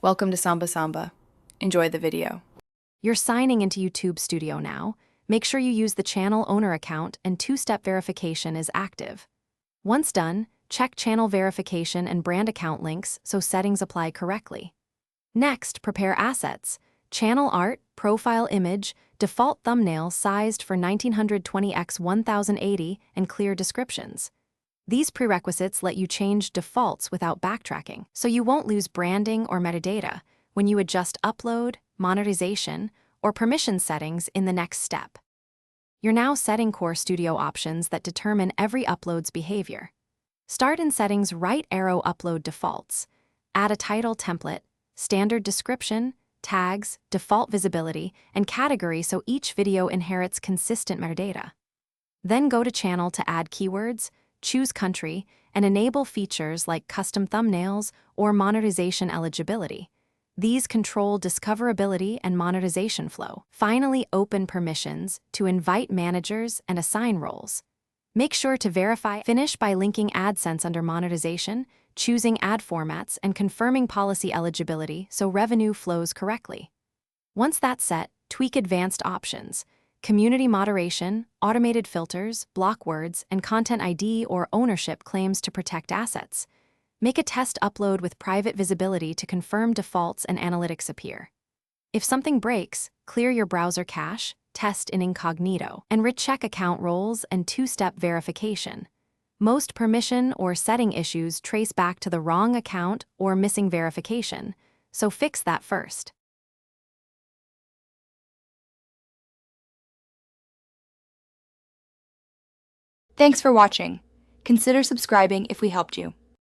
Welcome to Samba Samba. Enjoy the video. You're signing into YouTube Studio now. Make sure you use the channel owner account and two-step verification is active. Once done, check channel verification and brand account links so settings apply correctly. Next, prepare assets. Channel art, profile image, default thumbnail sized for 1920x1080 and clear descriptions. These prerequisites let you change defaults without backtracking, so you won't lose branding or metadata when you adjust upload, monetization, or permission settings in the next step. You're now setting core studio options that determine every upload's behavior. Start in settings right arrow upload defaults. Add a title template, standard description, tags, default visibility, and category so each video inherits consistent metadata. Then go to channel to add keywords, choose country, and enable features like custom thumbnails or monetization eligibility. These control discoverability and monetization flow. Finally, open permissions to invite managers and assign roles. Make sure to finish by linking AdSense under monetization, choosing ad formats, and confirming policy eligibility so revenue flows correctly. Once that's set, tweak advanced options. Community moderation, automated filters, block words, and content ID or ownership claims to protect assets. Make a test upload with private visibility to confirm defaults and analytics appear. If something breaks, clear your browser cache, test in incognito, and recheck account roles and two-step verification. Most permission or setting issues trace back to the wrong account or missing verification, so fix that first. Thanks for watching. Consider subscribing if we helped you.